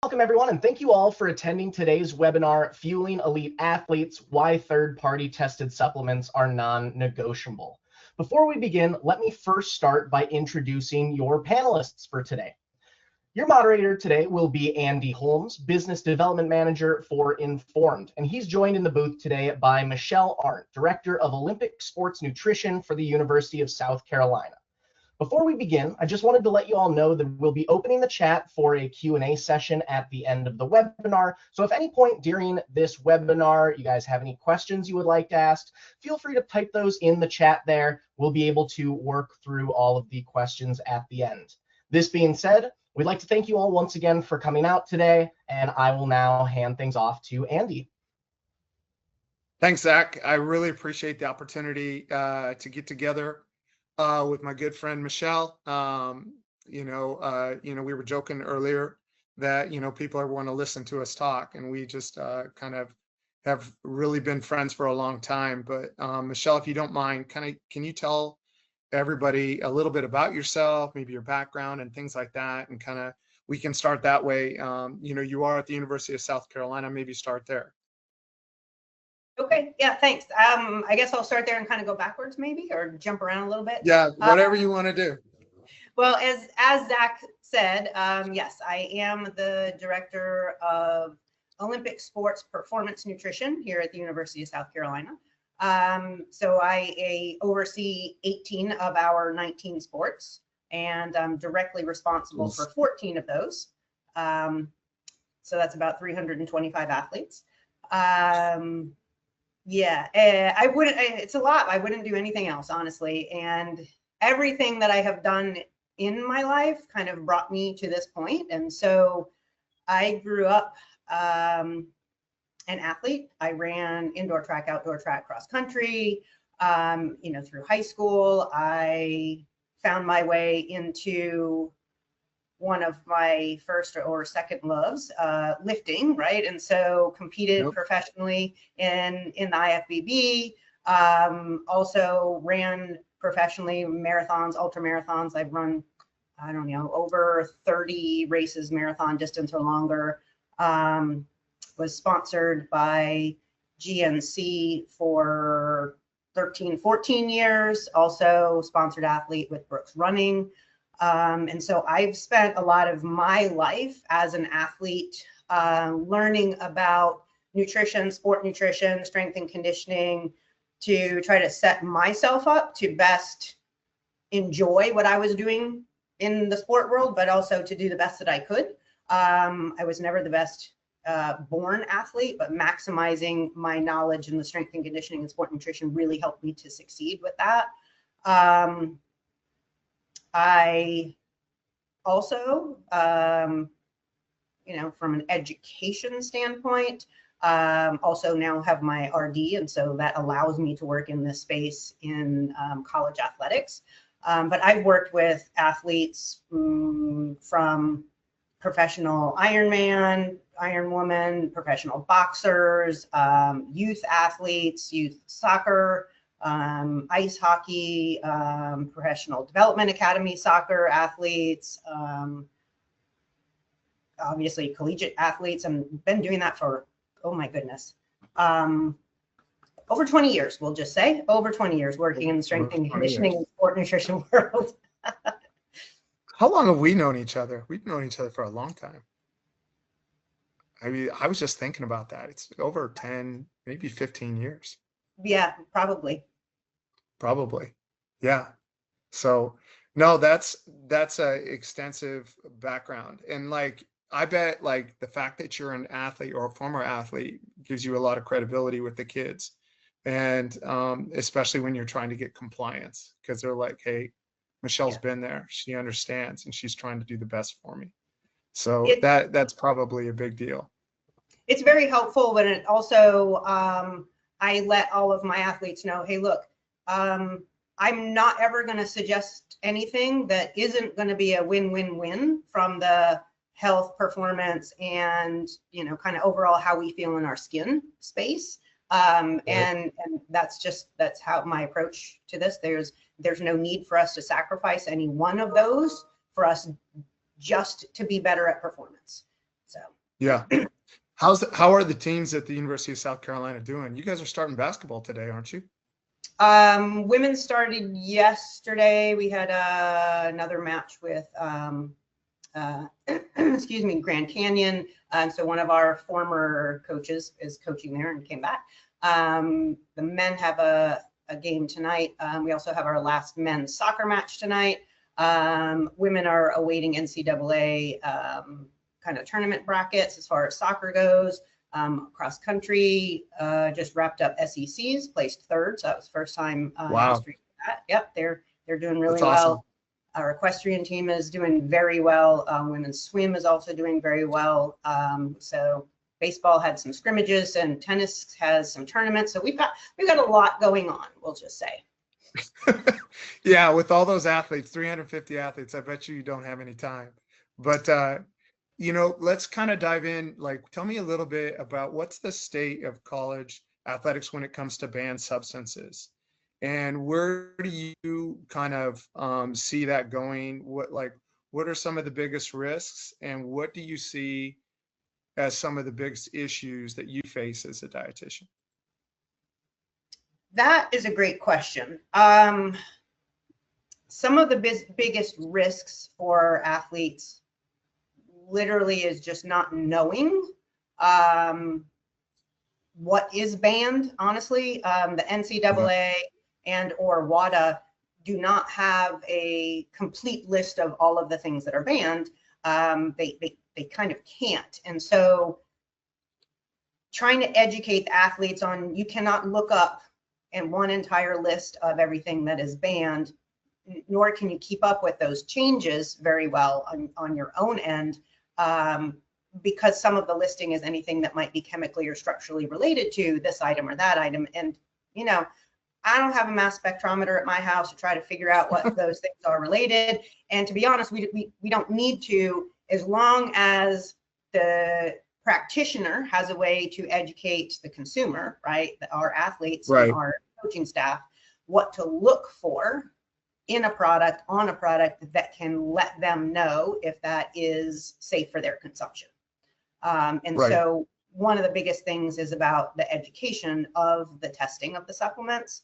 Welcome, everyone, and thank you all for attending today's webinar, Fueling Elite Athletes, Why Third-Party Tested Supplements Are Non-Negotiable. Before we begin, let me first start by introducing your panelists for today. Your moderator today will be Andy Holmes, Business Development Manager for Informed, and he's joined in the booth today by Michelle Arent, Director of Olympic Sports Nutrition for the University of South Carolina. Before we begin, I just wanted to let you all know that we'll be opening the chat for a Q&A session at the end of the webinar. So if at any point during this webinar you guys have any questions you would like to ask, feel free to type those in the chat there. We'll be able to work through all of the questions at the end. This being said, we'd like to thank you all once again for coming out today, and I will now hand things off to Andy. Thanks, Zach. I really appreciate the opportunity to get together with my good friend Michelle. We were joking earlier that people want to listen to us talk, and we just kind of have really been friends for a long time. But Michelle, if you don't mind, can you tell everybody a little bit about yourself, maybe your background and things like that, and we can start that way. You are at the University of South Carolina. Maybe start there. Okay, yeah, thanks. I guess I'll start there and kind of go backwards maybe, or jump around a little bit. Yeah, whatever you want to do. Well, as Zach said, yes, I am the Director of Olympic Sports Performance Nutrition here at the University of South Carolina. So I oversee 18 of our 19 sports, and I'm directly responsible for 14 of those. So that's about 325 athletes. Yeah, it's a lot. I wouldn't do anything else, honestly. And everything that I have done in my life kind of brought me to this point. And so I grew up an athlete. I ran indoor track, outdoor track, cross country. Through high school, I found my way into one of my first or second loves, lifting, right? And so competed professionally in the IFBB, also ran professionally marathons, ultra marathons. I've run, I don't know, over 30 races, marathon distance or longer. Was sponsored by GNC for 13, 14 years, also sponsored athlete with Brooks Running. And so I've spent a lot of my life as an athlete learning about nutrition, sport nutrition, strength and conditioning, to try to set myself up to best enjoy what I was doing in the sport world, but also to do the best that I could. I was never the best born athlete, but maximizing my knowledge in the strength and conditioning and sport nutrition really helped me to succeed with that. I also, from an education standpoint, also now have my RD, and so that allows me to work in this space in college athletics. But I've worked with athletes from professional Ironman, Ironwoman, professional boxers, youth athletes, youth soccer, ice hockey, professional development academy soccer athletes, obviously collegiate athletes, and been doing that for, oh my goodness, over 20 years, we'll just say, over 20 years working in the strength and conditioning and sport nutrition world. How long have we known each other? We've known each other for a long time. I mean, I was just thinking about that. It's over 10, maybe 15 years. Yeah, probably. Probably. Yeah. So no, that's a extensive background. And I bet the fact that you're an athlete or a former athlete gives you a lot of credibility with the kids. And especially when you're trying to get compliance, because they're like, hey, Michelle's been there, she understands, and she's trying to do the best for me. So that's probably a big deal. It's very helpful, but it also, I let all of my athletes know, hey, look, I'm not ever going to suggest anything that isn't going to be a win-win-win from the health, performance, and kind of overall how we feel in our skin space. And that's how my approach to this. There's no need for us to sacrifice any one of those for us just to be better at performance. So Yeah. How are the teams at the University of South Carolina doing? You guys are starting basketball today, aren't you? Women started yesterday. We had another match with excuse me, Grand Canyon. So one of our former coaches is coaching there and came back. The men have a game tonight. We also have our last men's soccer match tonight. Women are awaiting NCAA kind of tournament brackets as far as soccer goes. Cross country just wrapped up SECs, placed third. So that was the first time in history for that. Yep, they're doing really well. Our equestrian team is doing very well. Women's swim is also doing very well. So baseball had some scrimmages and tennis has some tournaments. So we've got a lot going on, we'll just say. Yeah, with all those athletes, 350 athletes, I bet you don't have any time. But let's kind of dive in. Like, tell me a little bit about what's the state of college athletics when it comes to banned substances, and where do you kind of see that going? What are some of the biggest risks, and what do you see as some of the biggest issues that you face as a dietitian? That is a great question. Some of the biggest risks for athletes literally is just not knowing what is banned. Honestly, the NCAA and or WADA do not have a complete list of all of the things that are banned. They kind of can't. And so trying to educate the athletes on, you cannot look up in one entire list of everything that is banned, nor can you keep up with those changes very well on your own end, because some of the listing is anything that might be chemically or structurally related to this item or that item. And, I don't have a mass spectrometer at my house to try to figure out what those things are related. And to be honest, we don't need to, as long as the practitioner has a way to educate the consumer, right? Our athletes and our coaching staff, what to look for in a product, on a product that can let them know if that is safe for their consumption. So one of the biggest things is about the education of the testing of the supplements.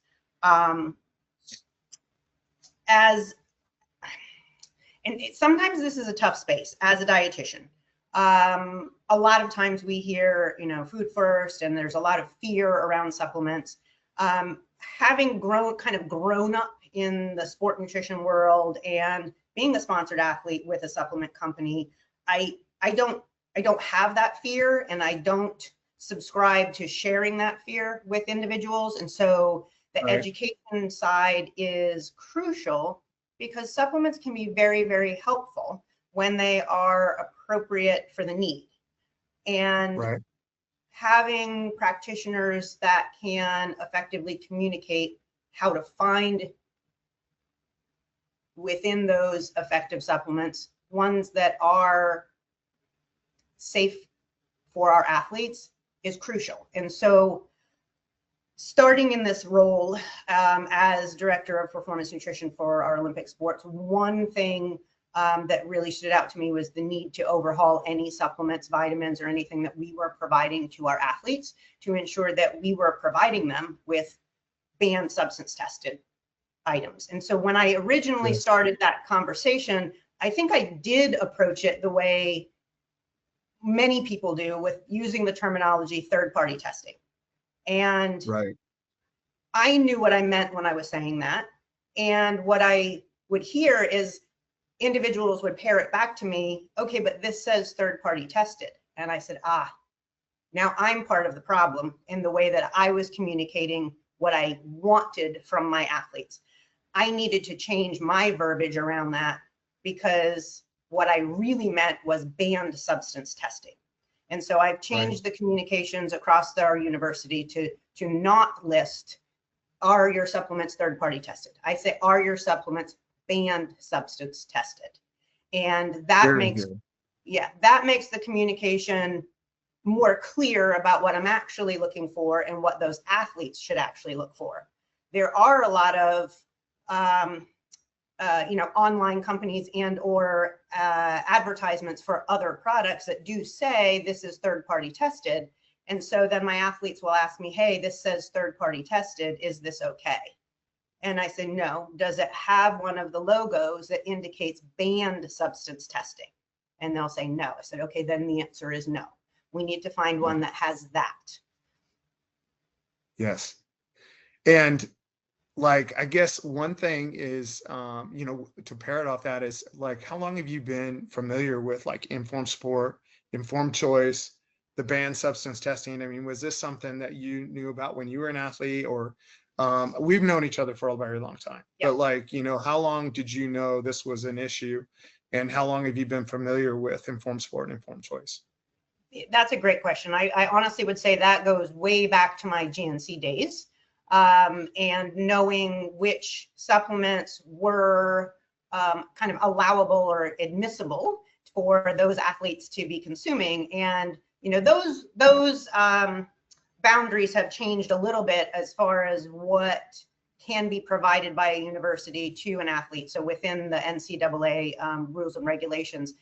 Sometimes this is a tough space as a dietitian. A lot of times we hear, food first, and there's a lot of fear around supplements. Having grown up in the sport nutrition world and being a sponsored athlete with a supplement company, I don't have that fear, and I don't subscribe to sharing that fear with individuals. And so the education side is crucial, because supplements can be very, very helpful when they are appropriate for the need. And having practitioners that can effectively communicate how to find within those effective supplements ones that are safe for our athletes is crucial. And so starting in this role as director of performance nutrition for our Olympic sports, one thing that really stood out to me was the need to overhaul any supplements, vitamins, or anything that we were providing to our athletes, to ensure that we were providing them with banned substance tested items. And so when I originally started that conversation, I think I did approach it the way many people do, with using the terminology third-party testing. And I knew what I meant when I was saying that. And what I would hear is individuals would parrot back to me, okay, but this says third-party tested. And I said, now I'm part of the problem in the way that I was communicating what I wanted from my athletes. I needed to change my verbiage around that, because what I really meant was banned substance testing. And so I've changed the communications across our university to not list, are your supplements third-party tested? I say, are your supplements banned substance tested? And that makes the communication more clear about what I'm actually looking for and what those athletes should actually look for. There are a lot of online companies and or advertisements for other products that do say this is third-party tested. And so then my athletes will ask me, hey, this says third-party tested, is this okay? And I say, no. Does it have one of the logos that indicates banned substance testing? And they'll say no. I said, okay, then the answer is no. We need to find one that has that. Yes. And like, I guess one thing is, to pair it off that is like, how long have you been familiar with like informed sport, informed choice, the banned substance testing? I mean, was this something that you knew about when you were an athlete, or we've known each other for a very long time, but like, how long did you know this was an issue, and how long have you been familiar with informed sport and informed choice? That's a great question. I honestly would say that goes way back to my GNC days. And knowing which supplements were kind of allowable or admissible for those athletes to be consuming. And, those boundaries have changed a little bit as far as what can be provided by a university to an athlete. So within the NCAA rules and regulations.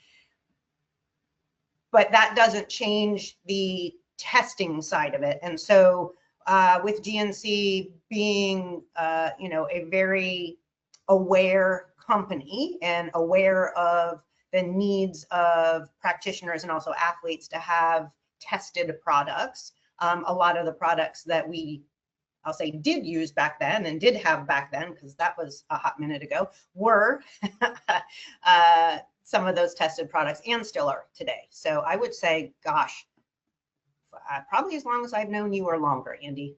But that doesn't change the testing side of it. And so with GNC being, a very aware company and aware of the needs of practitioners and also athletes to have tested products, a lot of the products that I'll say did use back then and did have back then, because that was a hot minute ago, were some of those tested products and still are today. So I would say, gosh, probably as long as I've known you or longer, Andy.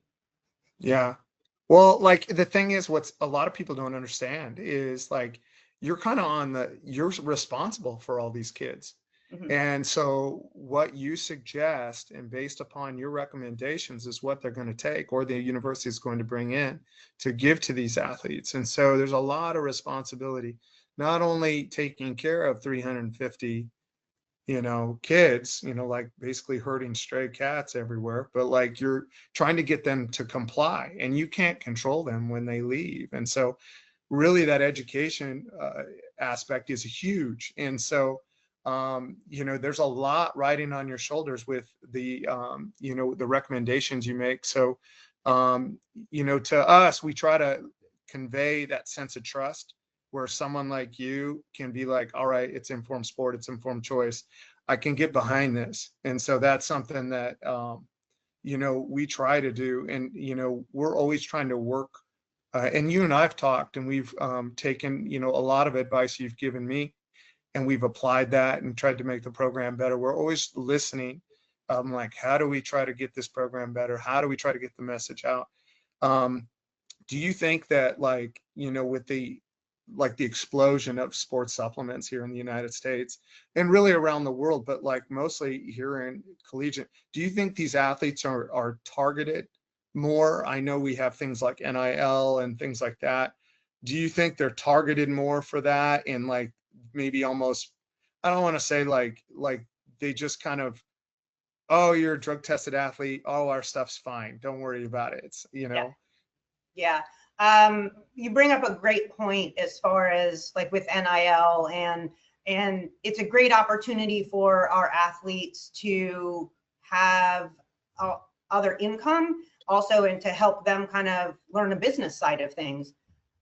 Yeah. Well, like the thing is, what's a lot of people don't understand is like, you're kind of you're responsible for all these kids. Mm-hmm. And so what you suggest and based upon your recommendations is what they're going to take, or the university is going to bring in to give to these athletes. And so there's a lot of responsibility, not only taking care of 350 kids, like basically herding stray cats everywhere, but like you're trying to get them to comply, and you can't control them when they leave. And so really that education aspect is huge. And so, there's a lot riding on your shoulders with the, the recommendations you make. So, to us, we try to convey that sense of trust, where someone like you can be like, all right, it's informed sport, it's informed choice, I can get behind this. And so that's something that, we try to do. And, we're always trying to work, and you and I've talked, and we've taken, a lot of advice you've given me, and we've applied that and tried to make the program better. We're always listening. Like, how do we try to get this program better? How do we try to get the message out? Do you think that, like, with the explosion of sports supplements here in the United States and really around the world, but like mostly here in collegiate, do you think these athletes are targeted more? I know we have things like NIL and things like that. Do you think they're targeted more for that? And like, maybe almost, I don't want to say like they just kind of, oh, you're a drug tested athlete, all our stuff's fine, don't worry about it. It's, Yeah. You bring up a great point as far as like with NIL, and it's a great opportunity for our athletes to have other income also, and to help them kind of learn a business side of things.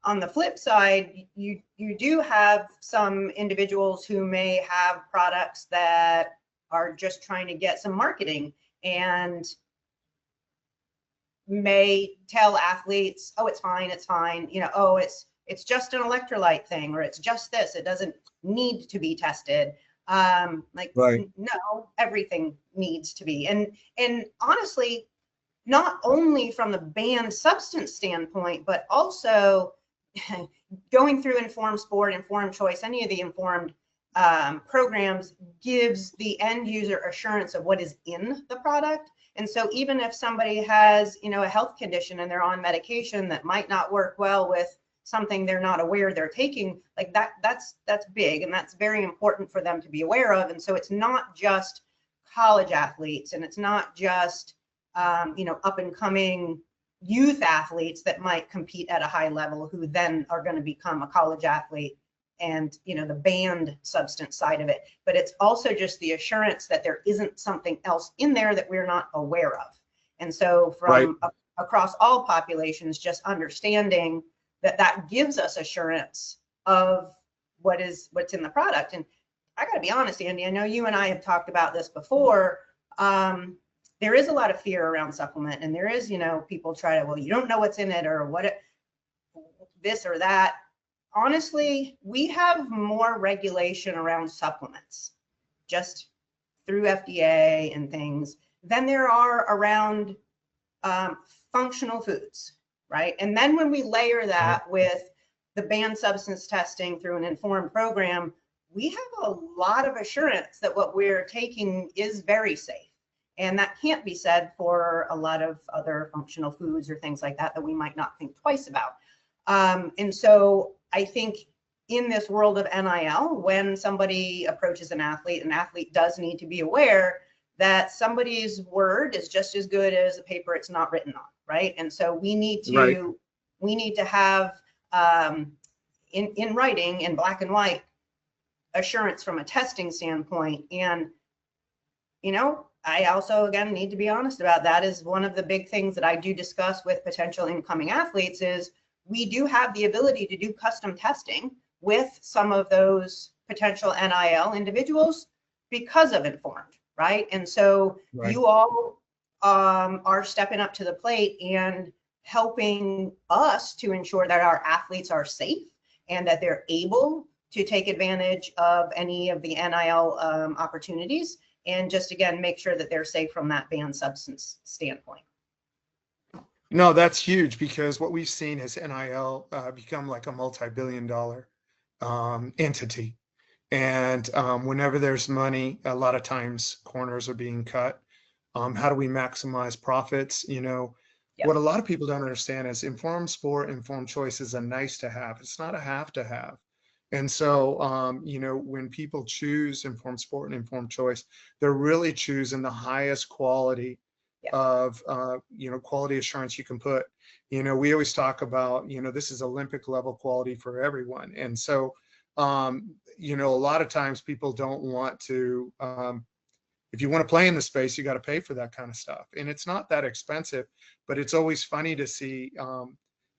On the flip side, you do have some individuals who may have products that are just trying to get some marketing, and may tell athletes, oh, it's fine, oh, it's just an electrolyte thing, or it's just this, it doesn't need to be tested. Right. No, everything needs to be. And honestly, not only from the banned substance standpoint, but also going through informed sport, informed choice, any of the informed programs gives the end user assurance of what is in the product. And so even if somebody has, a health condition and they're on medication that might not work well with something they're not aware they're taking, like that's big, and that's very important for them to be aware of. And so it's not just college athletes, and it's not just up and coming youth athletes that might compete at a high level who then are going to become a college athlete, and the banned substance side of it. But it's also just the assurance that there isn't something else in there that we're not aware of. And so from across all populations, just understanding that gives us assurance of what's in the product. And I got to be honest, Andy, I know you and I have talked about this before. There is a lot of fear around supplement, and there is, people try to, well, you don't know what's in it, or this or that. Honestly, we have more regulation around supplements just through FDA and things than there are around functional foods, right? And then when we layer that with the banned substance testing through an informed program, we have a lot of assurance that what we're taking is very safe. And that can't be said for a lot of other functional foods or things like that we might not think twice about. And so I think in this world of NIL, when somebody approaches an athlete does need to be aware that somebody's word is just as good as a paper it's not written on, right? And so we need to have in writing, in black and white, assurance from a testing standpoint. And I also, again, need to be honest about that. Is one of the big things that I do discuss with potential incoming athletes is we do have the ability to do custom testing with some of those potential NIL individuals because of informed, right? And so you all are stepping up to the plate and helping us to ensure that our athletes are safe and that they're able to take advantage of any of the NIL opportunities, and just, again, make sure that they're safe from that banned substance standpoint. No, that's huge, because what we've seen is NIL become like a multi-billion-dollar entity. And whenever there's money, a lot of times corners are being cut. How do we maximize profits? What a lot of people don't understand is informed sport, informed choice is a nice to have. It's not a have to have. And so, when people choose informed sport and informed choice, they're really choosing the highest quality of, quality assurance you can put. We always talk about, this is Olympic level quality for everyone. And so, a lot of times people don't want to, if you want to play in the space, you got to pay for that kind of stuff. And it's not that expensive, but it's always funny to see,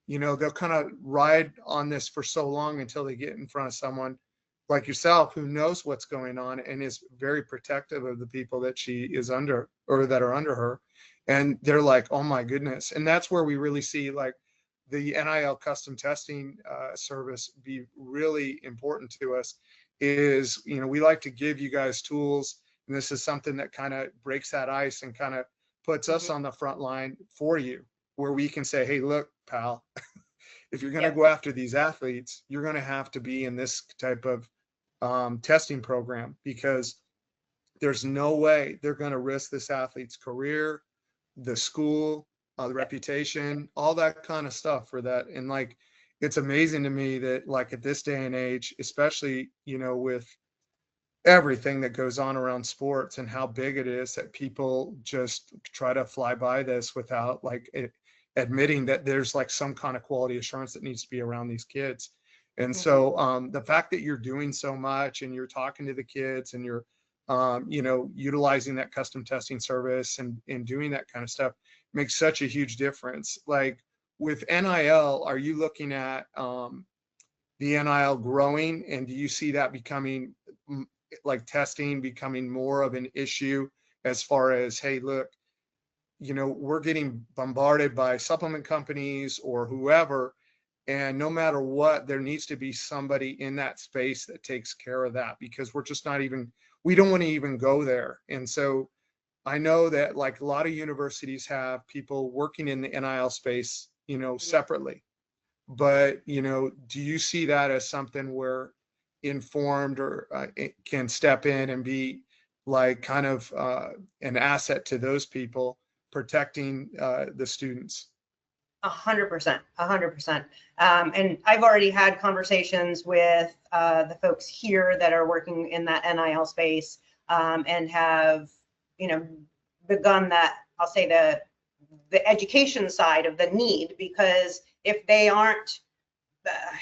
they'll kind of ride on this for so long until they get in front of someone like yourself who knows what's going on and is very protective of the people that she is under or that are under her. And they're like, oh my goodness. And that's where we really see like the NIL custom testing service be really important to us is, we like to give you guys tools. And this is something that kind of breaks that ice and kind of puts us on the front line for you, where we can say, hey, look, pal, if you're going to go after these athletes, you're going to have to be in this type of testing program, because there's no way they're going to risk this athlete's career, the school, the reputation, all that kind of stuff for that. And like, it's amazing to me that like at this day and age, especially, with everything that goes on around sports and how big it is, that people just try to fly by this without like admitting that there's like some kind of quality assurance that needs to be around these kids. And so the fact that you're doing so much and you're talking to the kids and you're utilizing that custom testing service and doing that kind of stuff makes such a huge difference. Like with NIL, are you looking at the NIL growing, and do you see that becoming like testing becoming more of an issue as far as, hey, look, we're getting bombarded by supplement companies or whoever, and no matter what, there needs to be somebody in that space that takes care of that, because we're just not even, we don't want to even go there. And so I know that like a lot of universities have people working in the NIL space, separately, but, do you see that as something where informed or can step in and be like kind of an asset to those people protecting the students? 100%, 100%. And I've already had conversations with the folks here that are working in that NIL space and have, begun that, I'll say the education side of the need, because if they aren't,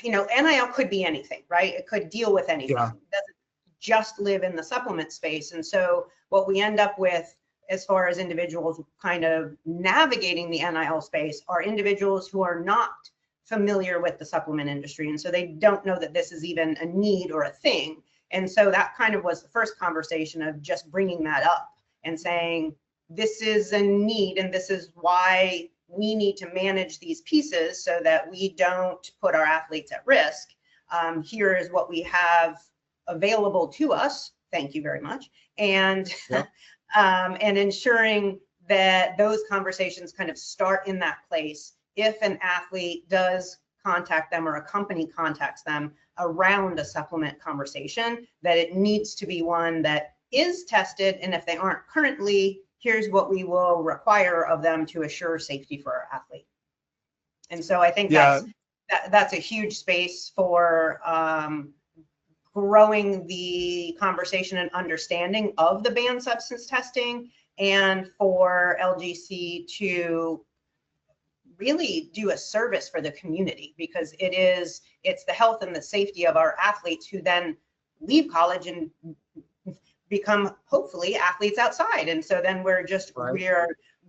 NIL could be anything, right? It could deal with anything. Yeah. It doesn't just live in the supplement space. And so what we end up with as far as individuals kind of navigating the NIL space are individuals who are not familiar with the supplement industry. And so they don't know that this is even a need or a thing. And so that kind of was the first conversation of just bringing that up and saying, this is a need and this is why we need to manage these pieces so that we don't put our athletes at risk. Here is what we have available to us. Thank you very much. And, Yep. And ensuring that those conversations kind of start in that place. If an athlete does contact them or a company contacts them around a supplement conversation, that it needs to be one that is tested. And if they aren't currently, here's what we will require of them to assure safety for our athlete. And so I think that's a huge space for growing the conversation and understanding of the banned substance testing, and for LGC to really do a service for the community, because it's the health and the safety of our athletes who then leave college and become hopefully athletes outside. And so then we're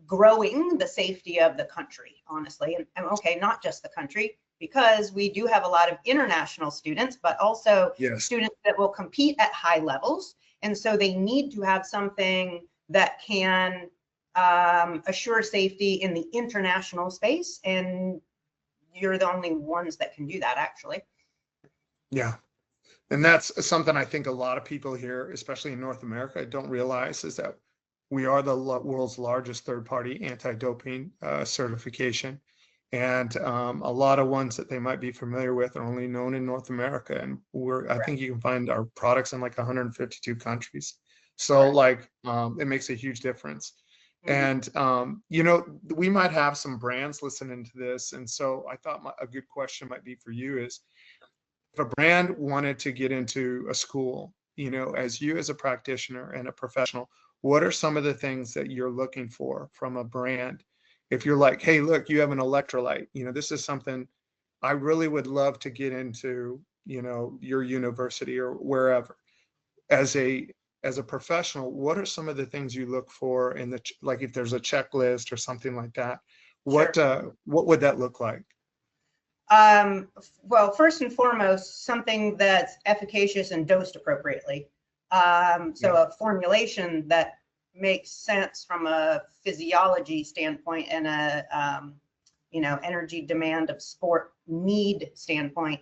growing the safety of the country, honestly. And okay, not just the country, because we do have a lot of international students, but also students that will compete at high levels. And so they need to have something that can assure safety in the international space. And you're the only ones that can do that, actually. Yeah. And that's something I think a lot of people here, especially in North America, don't realize, is that we are the world's largest third-party anti-doping certification. And a lot of ones that they might be familiar with are only known in North America. And I think you can find our products in like 152 countries. So it makes a huge difference. Mm-hmm. And, we might have some brands listening to this. And so I thought a good question might be for you is, if a brand wanted to get into a school, as you as a practitioner and a professional, what are some of the things that you're looking for from a brand? If you're like, hey, look, you have an electrolyte, this is something I really would love to get into, your university or wherever. As a professional, what are some of the things you look for in like if there's a checklist or something like that? What would that look like? Well, first and foremost, something that's efficacious and dosed appropriately. A formulation that makes sense from a physiology standpoint and a energy demand of sport need standpoint,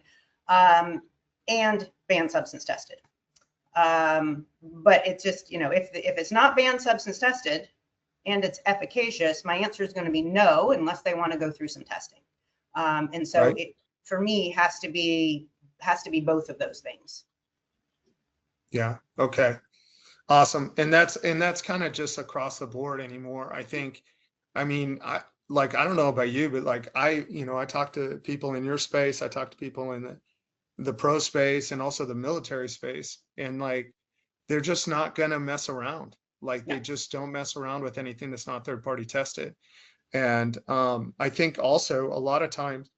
and banned substance tested. But it's just, if it's not banned substance tested and it's efficacious, my answer is going to be no, unless they want to go through some testing. And so it, for me, has to be both of those things. Yeah. Okay. Awesome. And that's kind of just across the board anymore. I think, I don't know about you, but I talk to people in your space. I talk to people in the pro space and also the military space, and they're just not going to mess around. They just don't mess around with anything that's not third party tested. And I think also a lot of times,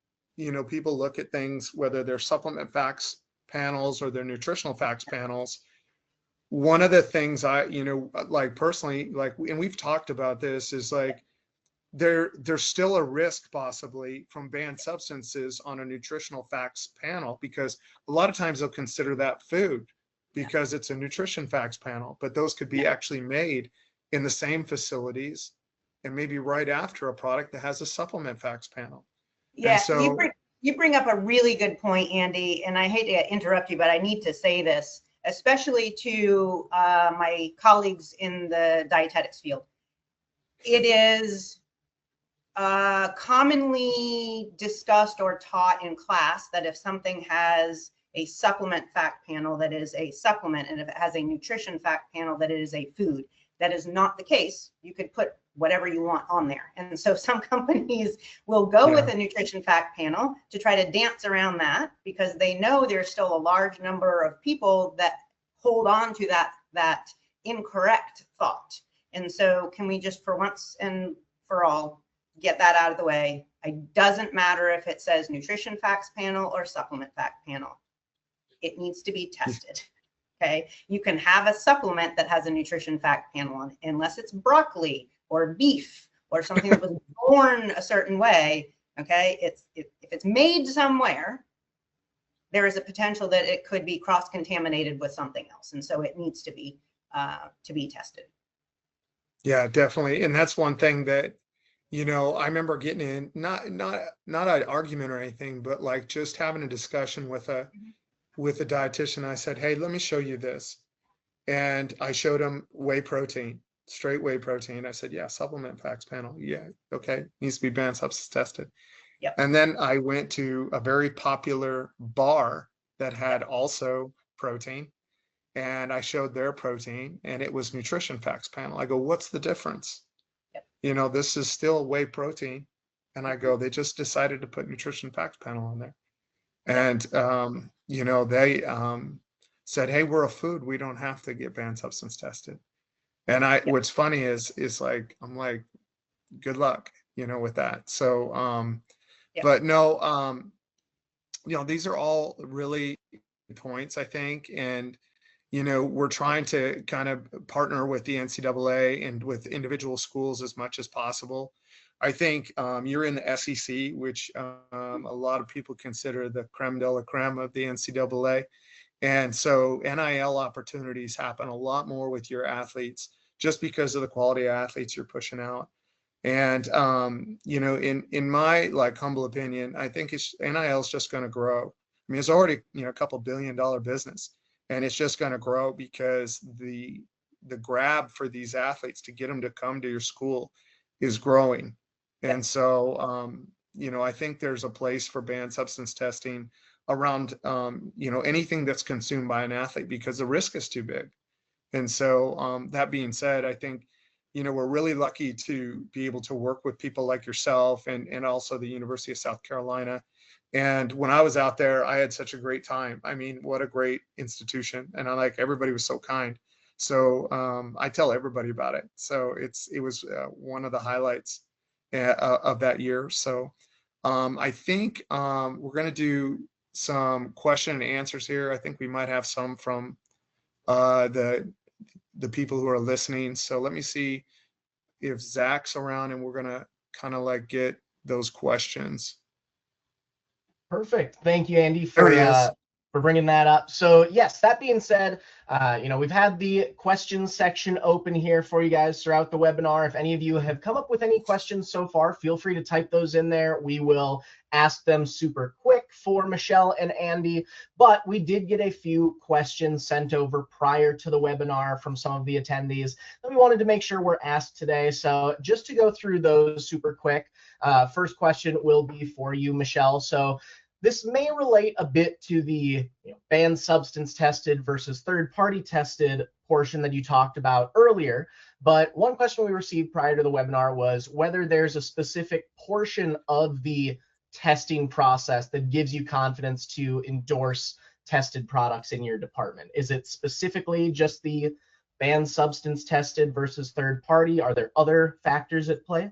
people look at things, whether they're supplement facts panels or their nutritional facts panels. One of the things I, personally, and we've talked about this, is there's still a risk possibly from banned substances on a nutritional facts panel, because a lot of times they'll consider that food because it's a nutrition facts panel, but those could be actually made in the same facilities and maybe right after a product that has a supplement facts panel. Yeah, so you bring up a really good point, Andy, and I hate to interrupt you, but I need to say this, especially to my colleagues in the dietetics field. It is commonly discussed or taught in class that if something has a supplement fact panel, that is a supplement, and if it has a nutrition fact panel, that it is a food. That is not the case. You could put whatever you want on there. And so some companies will go with a nutrition fact panel to try to dance around that, because they know there's still a large number of people that hold on to that incorrect thought. And so can we just, for once and for all, get that out of the way. It doesn't matter if it says nutrition facts panel or supplement fact panel. It needs to be tested. Okay. You can have a supplement that has a nutrition fact panel on it, unless it's broccoli or beef or something that was born a certain way. Okay. If it's made somewhere, there is a potential that it could be cross-contaminated with something else. And so it needs to be tested. Yeah, definitely. And that's one thing that, I remember getting in, not an argument or anything, but like just having a discussion with a dietitian. I said, hey, let me show you this. And I showed him whey protein, straight whey protein. I said, yeah, supplement facts panel. Yeah, okay. Needs to be banned substance tested. Yep. And then I went to a very popular bar that had also protein, and I showed their protein, and it was nutrition facts panel. I go, what's the difference? Yep. This is still whey protein. And I go, they just decided to put nutrition facts panel on there. And, they said, hey, we're a food. We don't have to get banned substance tested. And what's funny is like, I'm like, good luck, with that. So, but no, these are all really points, I think. And, we're trying to kind of partner with the NCAA and with individual schools as much as possible. I think you're in the SEC, which a lot of people consider the creme de la creme of the NCAA. And so NIL opportunities happen a lot more with your athletes just because of the quality of athletes you're pushing out. And, in my like humble opinion, I think NIL is just going to grow. I mean, it's already, a couple $1 billion business, and it's just going to grow because the grab for these athletes to get them to come to your school is growing. And so, I think there's a place for banned substance testing around, anything that's consumed by an athlete because the risk is too big. And so, that being said, I think, we're really lucky to be able to work with people like yourself and also the University of South Carolina. And when I was out there, I had such a great time. I mean, what a great institution. And everybody was so kind. So I tell everybody about it. So it was one of the highlights of that year. So I think we're going to do some question and answers here. I think we might have some from the people who are listening. So let me see if Zach's around, and we're going to kind of like get those questions. Perfect. Thank you, Andy, for bringing that up. So yes, that being said, we've had the questions section open here for you guys throughout the webinar. If any of you have come up with any questions so far, feel free to type those in there. We will ask them super quick for Michelle and Andy, but we did get a few questions sent over prior to the webinar from some of the attendees that we wanted to make sure were asked today. So just to go through those super quick, first question will be for you, Michelle. So this may relate a bit to the banned substance tested versus third-party tested portion that you talked about earlier. But one question we received prior to the webinar was whether there's a specific portion of the testing process that gives you confidence to endorse tested products in your department. Is it specifically just the banned substance tested versus third-party? Are there other factors at play?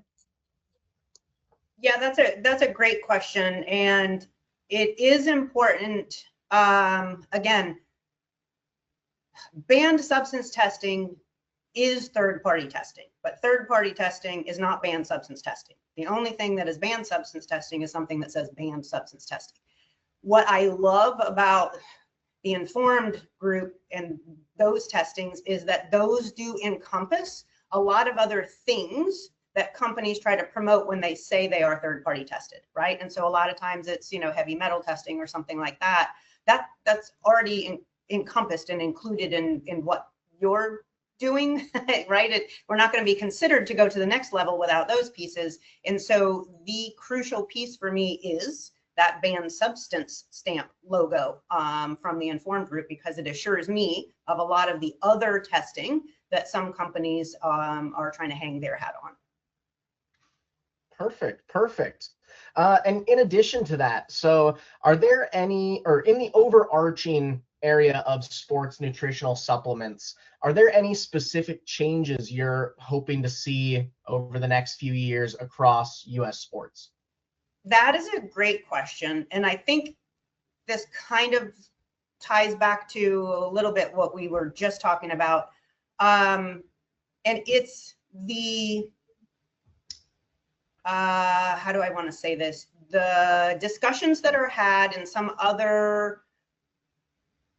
Yeah, that's a great question. And it is important, again, banned substance testing is third-party testing, but third-party testing is not banned substance testing. The only thing that is banned substance testing is something that says banned substance testing. What I love about the informed group and those testings is that those do encompass a lot of other things that companies try to promote when they say they are third-party tested, right? And so a lot of times it's, heavy metal testing or something like that. That's already encompassed and included in what you're doing, right? We're not going to be considered to go to the next level without those pieces. And so the crucial piece for me is that banned substance stamp logo from the informed group, because it assures me of a lot of the other testing that some companies are trying to hang their hat on. Perfect. And in addition to that, so are there any, or in the overarching area of sports nutritional supplements, are there any specific changes you're hoping to see over the next few years across U.S. sports? That is a great question. And I think this kind of ties back to a little bit what we were just talking about. And it's the, how do I want to say this? The discussions that are had in some other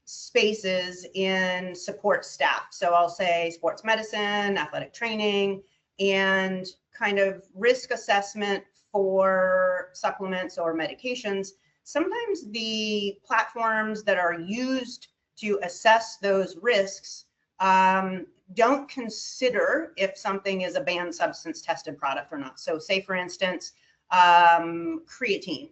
spaces in support staff. So I'll say sports medicine, athletic training, and kind of risk assessment for supplements or medications. Sometimes the platforms that are used to assess those risks don't consider if something is a banned substance tested product or not. So say, for instance, creatine.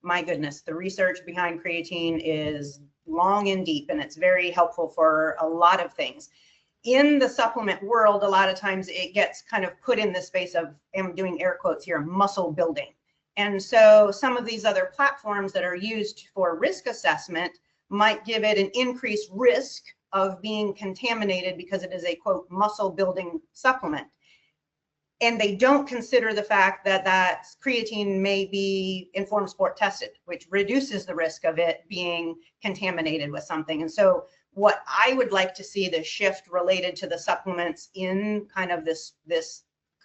My goodness, the research behind creatine is long and deep, and it's very helpful for a lot of things. In the supplement world, a lot of times it gets kind of put in the space of, I'm doing air quotes here, muscle building. And so some of these other platforms that are used for risk assessment might give it an increased risk of being contaminated because it is a, quote, muscle building supplement. And they don't consider the fact that that creatine may be informed sport tested, which reduces the risk of it being contaminated with something. And so what I would like to see, the shift related to the supplements in kind of this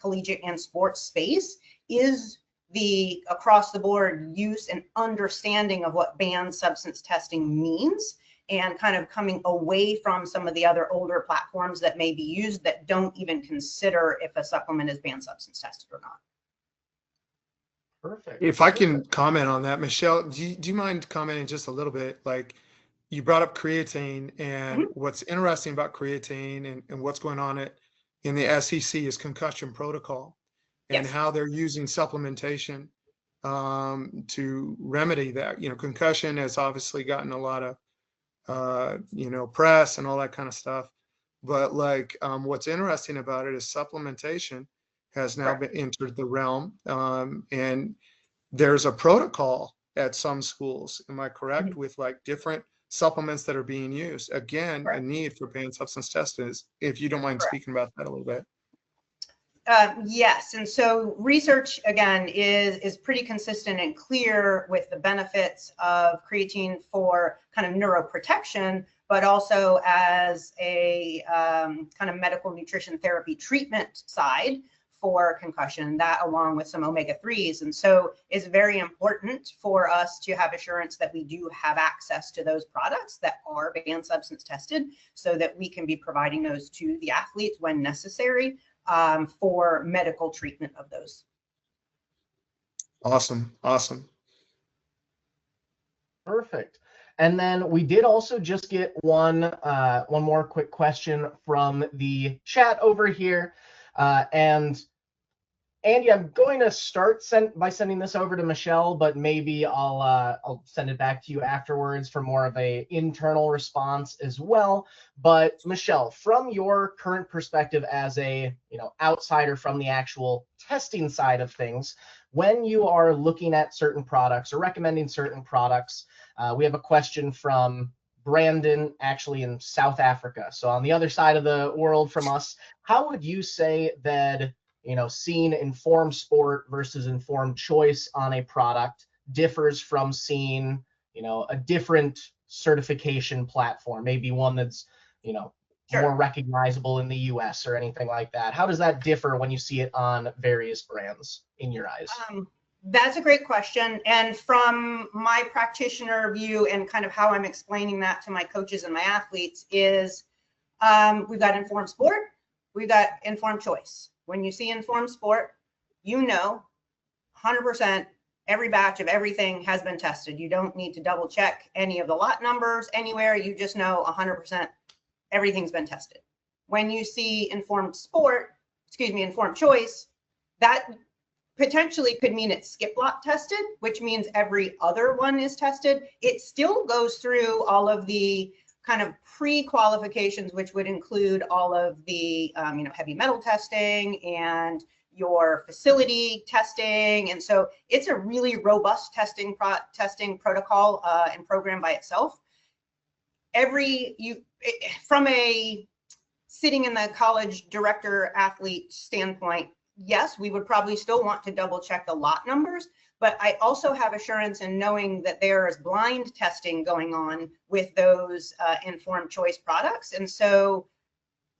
collegiate and sports space, is the across the board use and understanding of what banned substance testing means, and kind of coming away from some of the other older platforms that may be used that don't even consider if a supplement is banned substance tested or not. Perfect. If I can comment on that, Michelle, do you mind commenting just a little bit? Like, you brought up creatine, and what's interesting about creatine and what's going on in the SEC is concussion protocol, and how they're using supplementation to remedy that. You know, concussion has obviously gotten a lot of press and all that kind of stuff. But like, what's interesting about it is supplementation has now been entered the realm. And there's a protocol at some schools, am I correct, with like different supplements that are being used. Again, a need for banned substance testers, if you don't mind speaking about that a little bit. Yes, and so research again is pretty consistent and clear with the benefits of creatine for kind of neuroprotection, but also as a kind of medical nutrition therapy treatment side for concussion, that along with some omega-3s. And so it's very important for us to have assurance that we do have access to those products that are banned substance tested, so that we can be providing those to the athletes when necessary for medical treatment of those. Awesome. Perfect. And then we did also just get one more quick question from the chat over here. And Andy, I'm going to start by sending this over to Michelle, but maybe I'll send it back to you afterwards for more of a internal response as well. But Michelle, from your current perspective as a outsider from the actual testing side of things, when you are looking at certain products or recommending certain products, we have a question from Brandon, actually in South Africa. So on the other side of the world from us, how would you say that seeing informed sport versus informed choice on a product differs from seeing, a different certification platform, maybe one that's, more recognizable in the US or anything like that? How does that differ when you see it on various brands in your eyes? That's a great question. And from my practitioner view and kind of how I'm explaining that to my coaches and my athletes is we've got informed sport, we've got informed choice. When you see informed sport, 100% every batch of everything has been tested. You don't need to double check any of the lot numbers anywhere. You just know 100% everything's been tested. When you see informed choice, that potentially could mean it's skip lot tested, which means every other one is tested. It still goes through all of the kind of pre-qualifications, which would include all of the heavy metal testing and your facility testing. And so it's a really robust testing protocol and program by itself. From a sitting in the college director athlete standpoint, yes, we would probably still want to double check the lot numbers, but I also have assurance in knowing that there is blind testing going on with those informed choice products. And so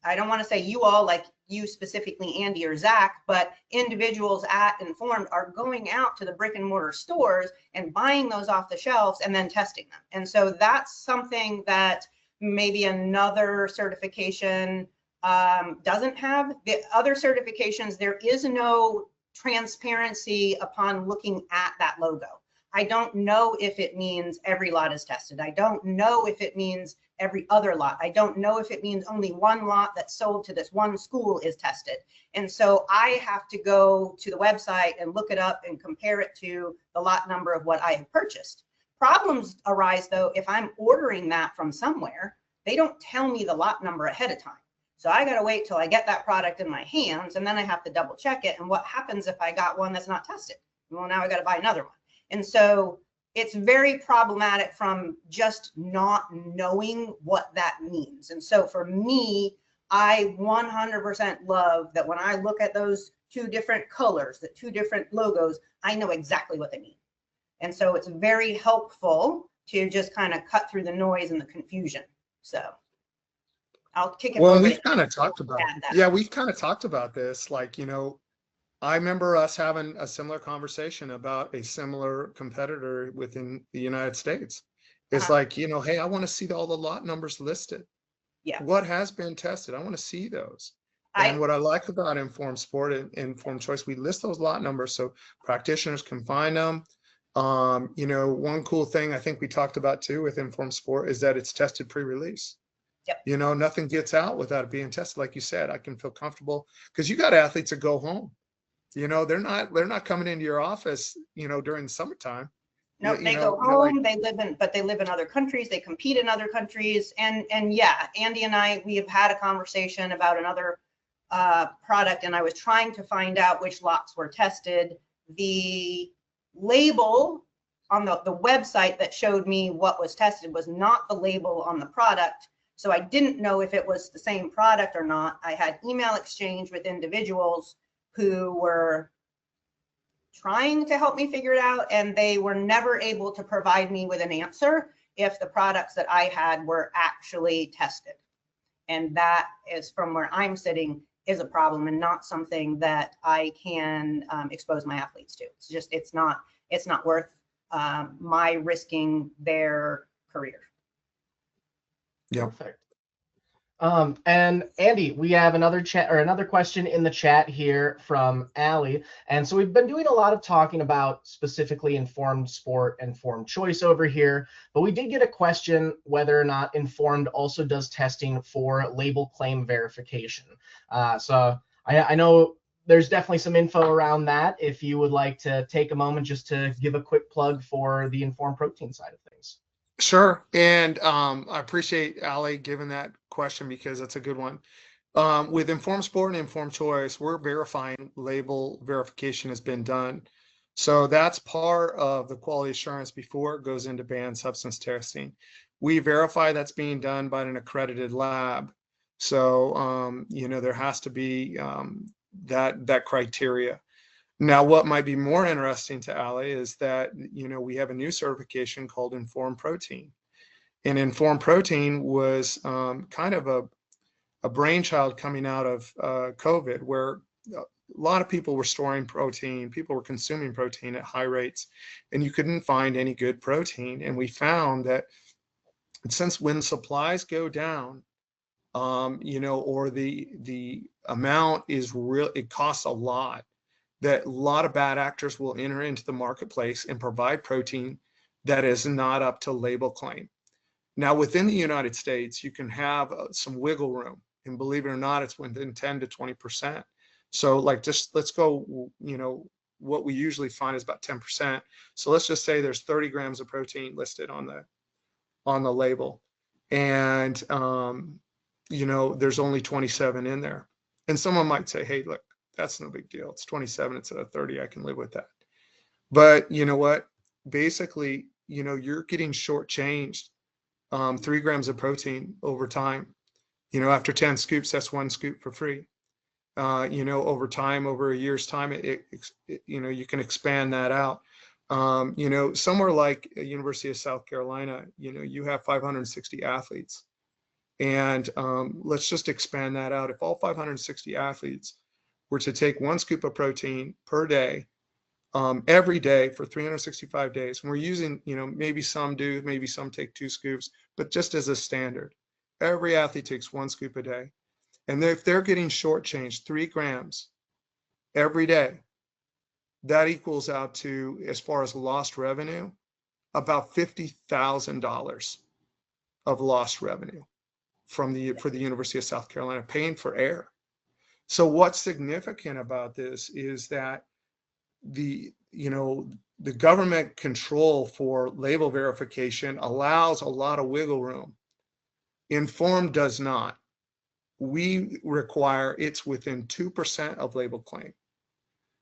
I don't want to say you all, like you specifically, Andy or Zach, but individuals at Informed are going out to the brick and mortar stores and buying those off the shelves and then testing them. And so that's something that maybe another certification doesn't have. The other certifications, there is no transparency upon looking at that logo. I don't know if it means every lot is tested. I don't know if it means every other lot. I don't know if it means only one lot that's sold to this one school is tested. And so I have to go to the website and look it up and compare it to the lot number of what I have purchased. Problems arise though if I'm ordering that from somewhere, they don't tell me the lot number ahead of time. So I got to wait till I get that product in my hands, and then I have to double check it. And what happens if I got one that's not tested? Well, now I got to buy another one. And so it's very problematic from just not knowing what that means. And so for me, I 100% love that when I look at those two different colors, the two different logos, I know exactly what they mean. And so it's very helpful to just kind of cut through the noise and the confusion. So I'll kick it. Well, we've kind of talked about we've kind of talked about this. Like, you know, I remember us having a similar conversation about a similar competitor within the United States. It's like, you know, hey, I want to see all the lot numbers listed. Yeah. What has been tested? I want to see those. And what I like about Informed Sport and Informed Choice, we list those lot numbers so practitioners can find them. You know, one cool thing I think we talked about too with Informed Sport is that it's tested pre-release. Yep. You know, nothing gets out without it being tested. Like you said, I can feel comfortable because you got athletes that go home. You know, they're not coming into your office, you know, during the summertime. No, they go home, they live in other countries, they compete in other countries. And yeah, Andy and I, we have had a conversation about another product, and I was trying to find out which lots were tested. The label on the website that showed me what was tested was not the label on the product. So I didn't know if it was the same product or not. I had email exchange with individuals who were trying to help me figure it out, and they were never able to provide me with an answer if the products that I had were actually tested. And that is, from where I'm sitting, is a problem and not something that I can expose my athletes to. It's just, it's not worth my risking their career. Yeah. Perfect. And Andy, we have another question in the chat here from Allie. And so we've been doing a lot of talking about specifically Informed Sport and Informed Choice over here, but we did get a question whether or not Informed also does testing for label claim verification. So I know there's definitely some info around that if you would like to take a moment just to give a quick plug for the Informed Protein side of things. Sure. And I appreciate Ali giving that question because that's a good one. With Informed Sport and Informed Choice, we're verifying label verification has been done. So that's part of the quality assurance before it goes into banned substance testing. We verify that's being done by an accredited lab. So, you know, there has to be that criteria. Now, what might be more interesting to Ali is that, you know, we have a new certification called Informed Protein. And Informed Protein was kind of a brainchild coming out of COVID, where a lot of people were storing protein, people were consuming protein at high rates, and you couldn't find any good protein. And we found that since when supplies go down, you know, or the amount is real, it costs a lot, that a lot of bad actors will enter into the marketplace and provide protein that is not up to label claim. Now, within the United States, you can have some wiggle room, and believe it or not, it's within 10 to 20%. So like, just let's go, you know, what we usually find is about 10%. So let's just say there's 30 grams of protein listed on the label, and you know, there's only 27 in there. And someone might say, hey, look, That's no big deal. It's 27 instead of 30. I can live with that. But you know what? Basically, you're getting shortchanged 3 grams of protein over time. After 10 scoops, that's 1 scoop for free. Over time, over a year's time, you can expand that out. Somewhere like University of South Carolina, you have 560 athletes. And let's just expand that out. If all 560 athletes were to take 1 scoop of protein per day, every day for 365 days, and we're using, maybe some do, maybe some take 2 scoops, but just as a standard, every athlete takes 1 scoop a day. And if they're getting shortchanged 3 grams every day, that equals out to, as far as lost revenue, about $50,000 of lost revenue for the University of South Carolina, paying for air. So what's significant about this is that the government control for label verification allows a lot of wiggle room. Informed does not. We require it's within 2% of label claim.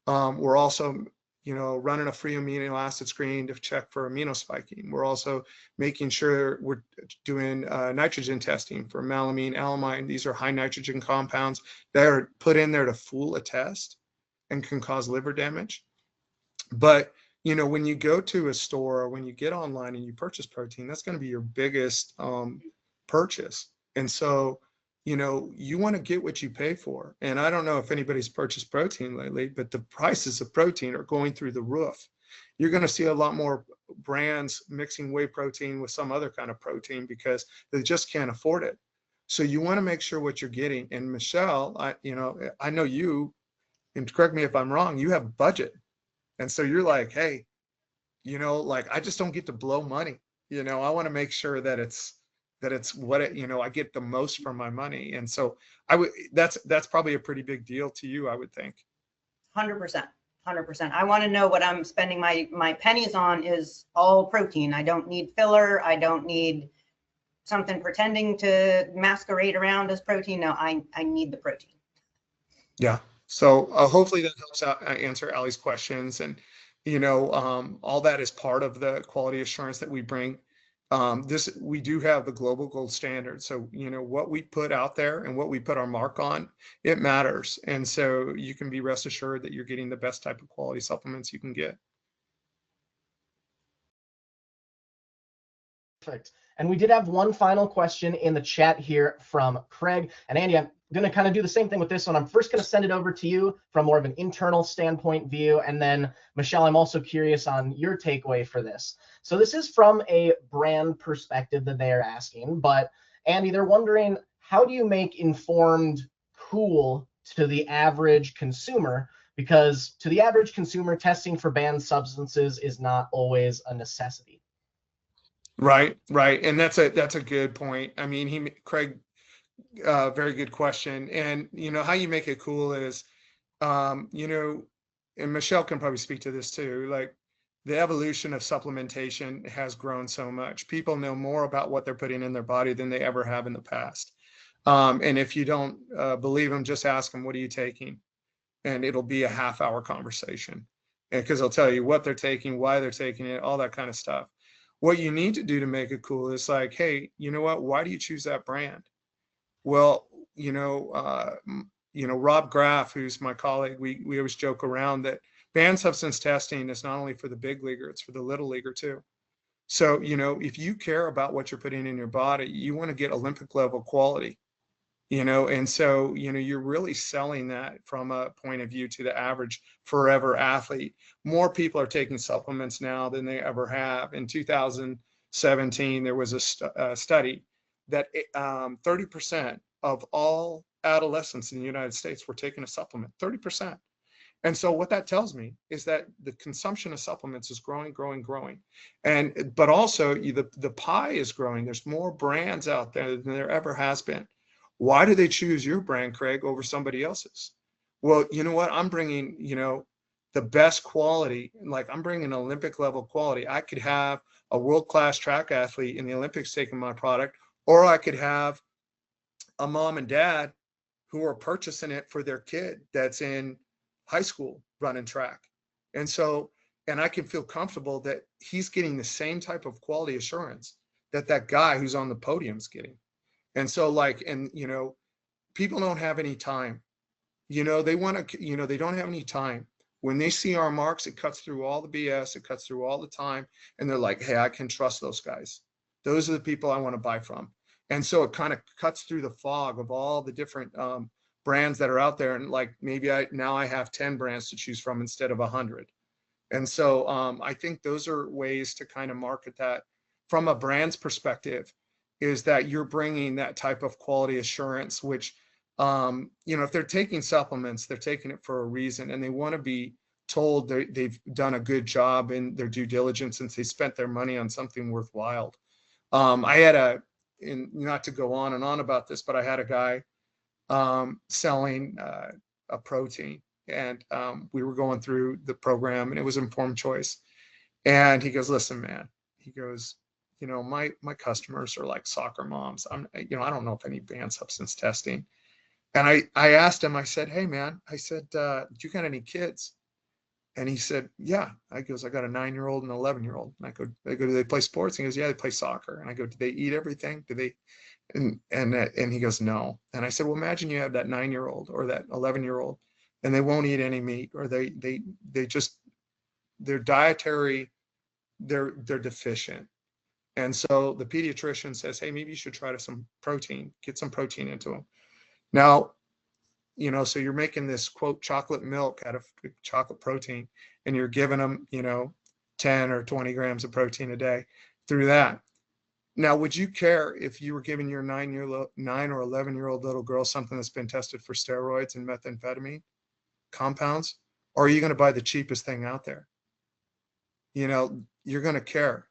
We're also, running a free amino acid screen to check for amino spiking. We're also making sure we're doing nitrogen testing for melamine, alamine. These are high nitrogen compounds that are put in there to fool a test and can cause liver damage. But, when you go to a store or when you get online and you purchase protein, that's going to be your biggest purchase. And so, you want to get what you pay for. And I don't know if anybody's purchased protein lately, but the prices of protein are going through the roof. You're going to see a lot more brands mixing whey protein with some other kind of protein because they just can't afford it. So you want to make sure what you're getting. And Michelle, I know you, and correct me if I'm wrong, you have budget. And so you're like, hey, I just don't get to blow money. I want to make sure that it's what I get the most for my money. And so that's probably a pretty big deal to you, I would think. 100%. I want to know what I'm spending my pennies on is all protein. I don't need filler. I don't need something pretending to masquerade around as protein. No, I need the protein. Yeah. So hopefully that helps out answer Allie's questions. And, all that is part of the quality assurance that we bring. We do have the global gold standard. So, what we put out there and what we put our mark on, it matters. And so you can be rest assured that you're getting the best type of quality supplements you can get. Perfect. And we did have one final question in the chat here from Craig. And Andy, I'm going to kind of do the same thing with this one. I'm first going to send it over to you from more of an internal standpoint view. And then, Michelle, I'm also curious on your takeaway for this. So this is from a brand perspective that they are asking. But, Andy, they're wondering, how do you make informed cool to the average consumer? Because to the average consumer, testing for banned substances is not always a necessity. Right. And that's a good point. I mean, Craig, very good question. And how you make it cool is, and Michelle can probably speak to this too. Like, the evolution of supplementation has grown so much. People know more about what they're putting in their body than they ever have in the past. And if you don't believe them, just ask them, what are you taking? And it'll be a half-hour conversation, because they'll tell you what they're taking, why they're taking it, all that kind of stuff. What you need to do to make it cool is like, hey, you know what? Why do you choose that brand? Well, Rob Graff, who's my colleague, we always joke around that banned substance testing is not only for the big leaguer, it's for the little leaguer too. So, if you care about what you're putting in your body, you want to get Olympic level quality, and so, you're really selling that from a point of view to the average forever athlete. More people are taking supplements now than they ever have. In 2017, there was a study that 30% of all adolescents in the United States were taking a supplement, 30%. And so what that tells me is that the consumption of supplements is growing. But also the pie is growing. There's more brands out there than there ever has been. Why do they choose your brand, Craig, over somebody else's? Well, you know what? I'm bringing, the best quality. Like, I'm bringing Olympic level quality. I could have a world-class track athlete in the Olympics taking my product, or I could have a mom and dad who are purchasing it for their kid that's in high school running track. And so, and I can feel comfortable that he's getting the same type of quality assurance that that guy who's on the podium is getting. And so like, and you know, people don't have any time. You know, they want to, you know, they don't have any time. When they see our marks, it cuts through all the BS, it cuts through all the time. And they're like, hey, I can trust those guys. Those are the people I want to buy from. And so it kind of cuts through the fog of all the different brands that are out there. And like, maybe now I have 10 brands to choose from instead of 100. And so I think those are ways to kind of market that from a brand's perspective, is that you're bringing that type of quality assurance, which, you know, if they're taking supplements, they're taking it for a reason, and they want to be told they've done a good job in their due diligence since they spent their money on something worthwhile. I had not to go on and on about this, but I had a guy selling a protein, and we were going through the program, and it was informed choice. And he goes, listen, man, he goes, you know, my customers are like soccer moms. You know, I don't know if any banned substance testing. And I asked him, I said, hey man, I said, do you got any kids? And he said, yeah. I goes, I got a 9-year-old and an 11-year-old. And I go, do they play sports? And he goes, yeah, they play soccer. And I go, do they eat everything? Do they? And he goes, no. And I said, well, imagine you have that 9-year-old or that 11-year-old, and they won't eat any meat, or they just, their dietary, they're deficient. And so the pediatrician says, hey, maybe you should try some protein, get some protein into them. Now, you know, so you're making this quote chocolate milk out of chocolate protein, and you're giving them, you know, 10 or 20 grams of protein a day through that. Now, would you care if you were giving your 9 or 11-year-old little girl something that's been tested for steroids and methamphetamine compounds? Or are you going to buy the cheapest thing out there? You know, you're going to care.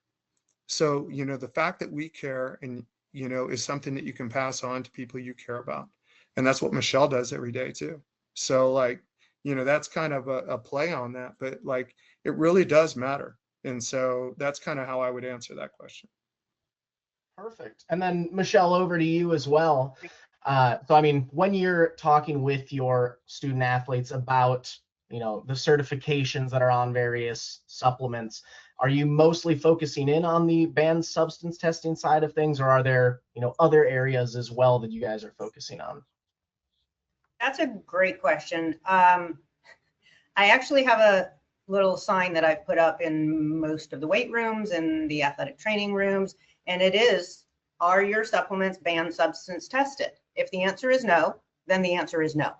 So, you know, the fact that we care, and, you know, is something that you can pass on to people you care about. And that's what Michelle does every day too. So like, you know, that's kind of a play on that, but like, it really does matter. And so that's kind of how I would answer that question. Perfect. And then Michelle, over to you as well. So, I mean, when you're talking with your student athletes about, you know, the certifications that are on various supplements, are you mostly focusing in on the banned substance testing side of things, or are there, you know, other areas as well that you guys are focusing on? That's a great question. I actually have a little sign that I've put up in most of the weight rooms and the athletic training rooms, and it is, are your supplements banned substance tested? If the answer is no, then the answer is no.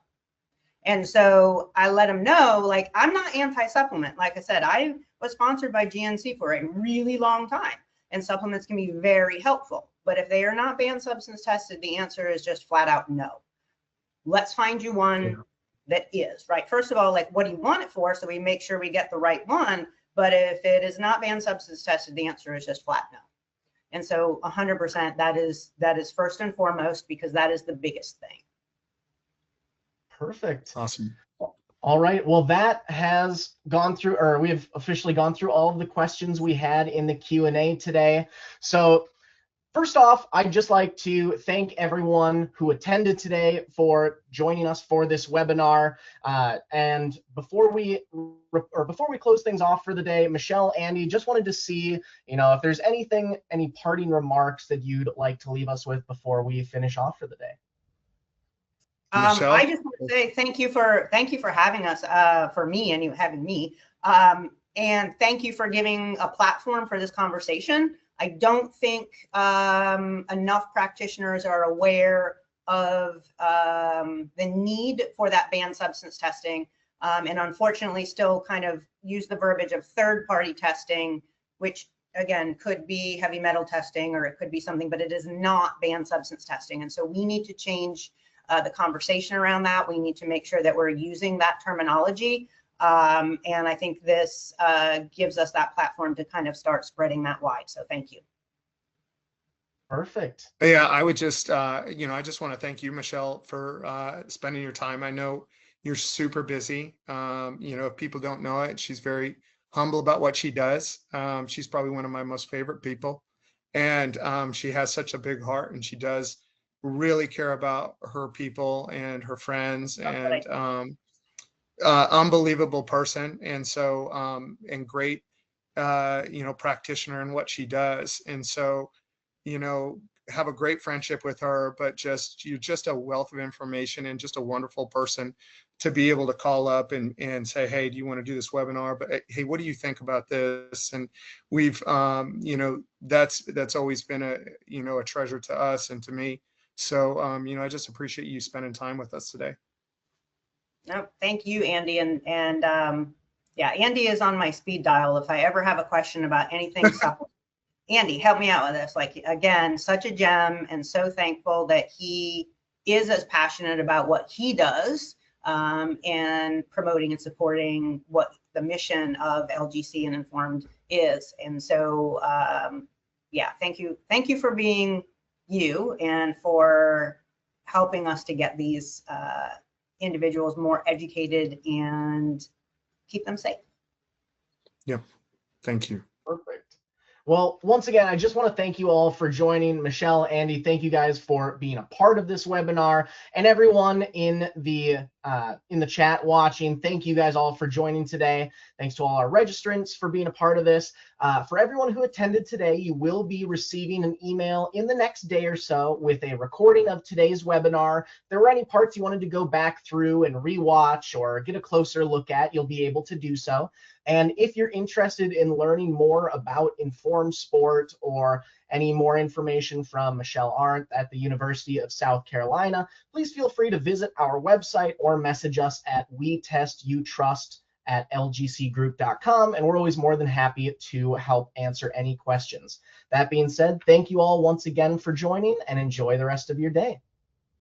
And so I let them know, like, I'm not anti-supplement. Like I said, I was sponsored by GNC for a really long time, and supplements can be very helpful. But if they are not banned substance tested, the answer is just flat out no. Let's find you one that is, right? First of all, like, what do you want it for? So we make sure we get the right one. But if it is not banned substance tested, the answer is just flat no. And so 100%, that is first and foremost, because that is the biggest thing. Perfect. Awesome. All right. Well, that has gone through, or we have officially gone through all of the questions we had in the Q&A today. So first off, I'd just like to thank everyone who attended today for joining us for this webinar. And before we close things off for the day, Michelle, Andy, just wanted to see, you know, if there's any parting remarks that you'd like to leave us with before we finish off for the day. I just want to say thank you for having us, for me and you having me, and thank you for giving a platform for this conversation. I don't think enough practitioners are aware of the need for that banned substance testing, and unfortunately still kind of use the verbiage of third-party testing, which again could be heavy metal testing, or it could be something, but it is not banned substance testing. And so we need to change the conversation around that. We need to make sure that we're using that terminology. And I think this gives us that platform to kind of start spreading that wide. So thank you. Perfect. Yeah, I would just, you know, I just want to thank you, Michelle, for spending your time. I know you're super busy. You know, if people don't know it, she's very humble about what she does. She's probably one of my most favorite people. And she has such a big heart, and she does really care about her people and her friends, That's and what unbelievable person. And so, and great, practitioner in what she does. And so, have a great friendship with her, but you're just a wealth of information and just a wonderful person to be able to call up and say, hey, do you want to do this webinar? But hey, what do you think about this? And we've, that's always been a treasure to us and to me. So, I just appreciate you spending time with us today. No, thank you, Andy. And yeah, Andy is on my speed dial. If I ever have a question about anything supplement, Andy, help me out with this. Like, again, such a gem, and so thankful that he is as passionate about what he does, and promoting and supporting what the mission of LGC and Informed is. And so, yeah, thank you for being you and for helping us to get these individuals more educated and keep them safe. Yep. Thank you. Perfect. Well, once again, I just want to thank you all for joining. Michelle, Andy, thank you guys for being a part of this webinar, and everyone in the chat watching. Thank you guys all for joining today. Thanks to all our registrants for being a part of this. For everyone who attended today, you will be receiving an email in the next day or so with a recording of today's webinar. If there were any parts you wanted to go back through and rewatch or get a closer look at, you'll be able to do so. And if you're interested in learning more about informed sport or any more information from Michelle Arent at the University of South Carolina, please feel free to visit our website or message us at WeTestYouTrust@lgcgroup.com, and we're always more than happy to help answer any questions. That being said, thank you all once again for joining, and enjoy the rest of your day.